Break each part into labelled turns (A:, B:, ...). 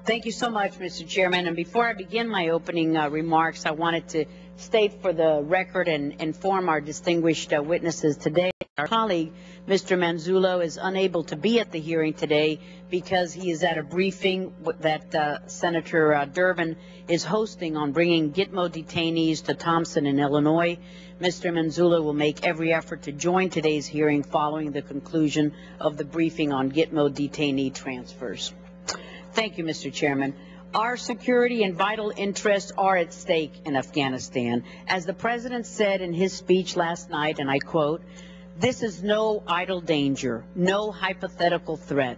A: Thank you so much, Mr. Chairman. And before I begin my opening remarks, I wanted to state for the record and inform our distinguished witnesses today. Our colleague, Mr. Manzullo, is unable to be at the hearing today because he is at a briefing that Senator Durbin is hosting on bringing Gitmo detainees to Thompson in Illinois. Mr. Manzullo will make every effort to join today's hearing following the conclusion of the briefing on Gitmo detainee transfers. Thank you, Mr. Chairman. Our security and vital interests are at stake in Afghanistan. As the President said in his speech last night, and I quote, "This is no idle danger, no hypothetical threat.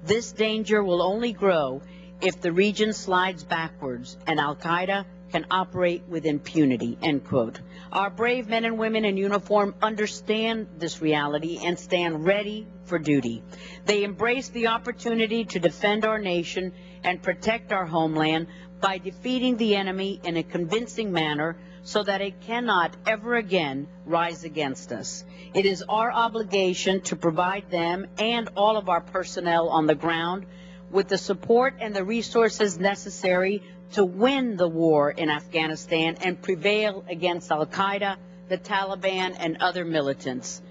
A: This danger will only grow if the region slides backwards and al-Qaeda can operate with impunity," end quote. Our brave men and women in uniform understand this reality and stand ready for duty. They embrace the opportunity to defend our nation and protect our homeland by defeating the enemy in a convincing manner so that it cannot ever again rise against us. It is our obligation to provide them and all of our personnel on the ground with the support and the resources necessary to win the war in Afghanistan and prevail against al-Qaeda, the Taliban, and other militants.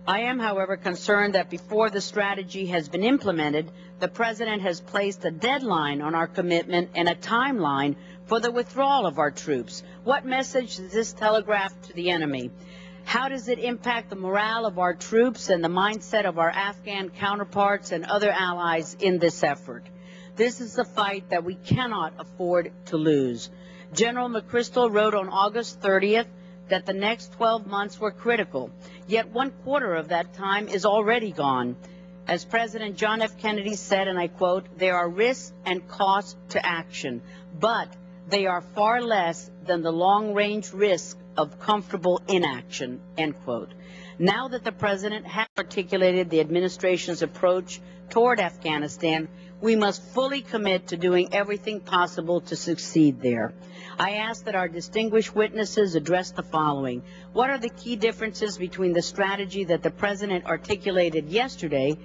A: I am, however, concerned that before the strategy has been implemented, the President has placed a deadline on our commitment and a timeline for the withdrawal of our troops. What message does this telegraph to the enemy? How does it impact the morale of our troops and the mindset of our Afghan counterparts and other allies in this effort? This is a fight that we cannot afford to lose. General McChrystal wrote on August 30th that the next 12 months were critical, yet 1/4 of that time is already gone. As President John F. Kennedy said, and I quote, "There are risks and costs to action, but they are far less than the long-range risk of comfortable inaction," end quote. Now that the President has articulated the administration's approach toward Afghanistan, we must fully commit to doing everything possible to succeed there. I ask that our distinguished witnesses address the following. What are the key differences between the strategy that the President articulated yesterday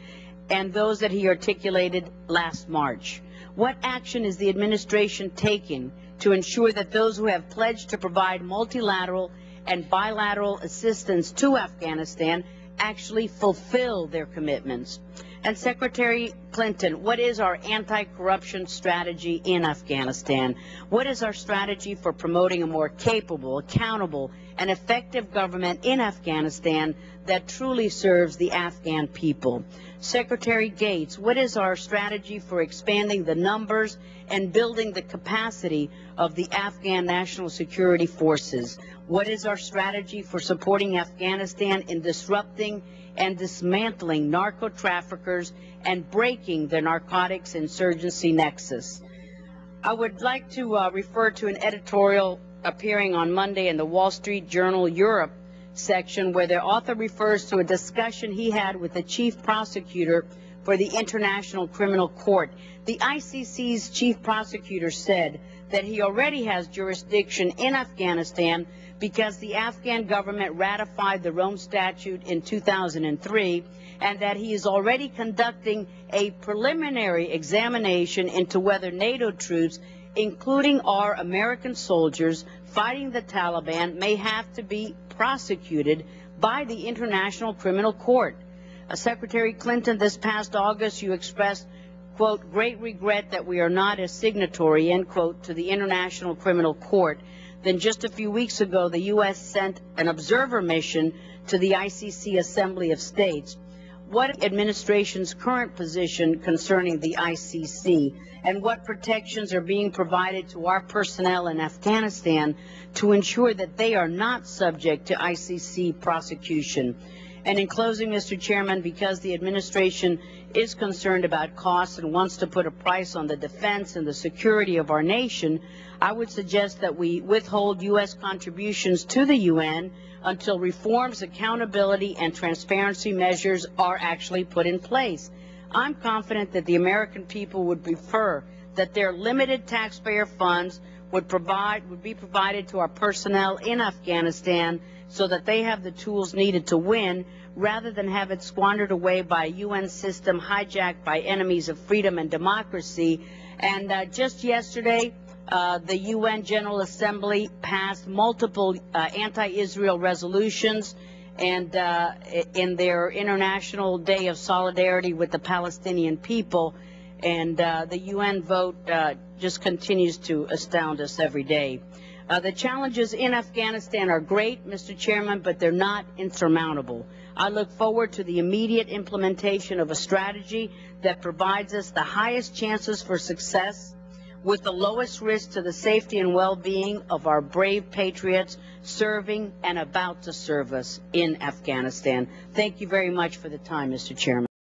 A: and those that he articulated last March? What action is the administration taking to ensure that those who have pledged to provide multilateral and bilateral assistance to Afghanistan actually fulfill their commitments? And Secretary Clinton, what is our anti-corruption strategy in Afghanistan? What is our strategy for promoting a more capable, accountable, and effective government in Afghanistan that truly serves the Afghan people? Secretary Gates, what is our strategy for expanding the numbers and building the capacity of the Afghan National Security Forces? What is our strategy for supporting Afghanistan in disrupting and dismantling narco-traffickers and breaking the narcotics insurgency nexus? I would like to refer to an editorial appearing on Monday in the Wall Street Journal Europe section where the author refers to a discussion he had with the chief prosecutor for the International Criminal Court. The ICC's chief prosecutor said that he already has jurisdiction in Afghanistan because the Afghan government ratified the Rome Statute in 2003, and that he is already conducting a preliminary examination into whether NATO troops, including our American soldiers fighting the Taliban, may have to be prosecuted by the International Criminal Court. Secretary Clinton, this past August, you expressed, quote, "great regret that we are not a signatory," end quote, to the International Criminal Court. Then just a few weeks ago, the U.S. sent an observer mission to the ICC Assembly of States. What is the administration's current position concerning the ICC, and what protections are being provided to our personnel in Afghanistan to ensure that they are not subject to ICC prosecution? And in closing, Mr. Chairman, because the administration is concerned about costs and wants to put a price on the defense and the security of our nation, I would suggest that we withhold U.S. contributions to the UN until reforms, accountability, and transparency measures are actually put in place. I'm confident that the American people would prefer that their limited taxpayer funds would be provided to our personnel in Afghanistan so that they have the tools needed to win, rather than have it squandered away by a UN system hijacked by enemies of freedom and democracy And just yesterday, the UN General Assembly passed multiple anti-Israel resolutions, and in their International Day of Solidarity with the Palestinian people. And the UN vote just continues to astound us every day. The challenges in Afghanistan are great, Mr. Chairman, but they're not insurmountable. I look forward to the immediate implementation of a strategy that provides us the highest chances for success with the lowest risk to the safety and well-being of our brave patriots serving and about to serve us in Afghanistan. Thank you very much for the time, Mr. Chairman.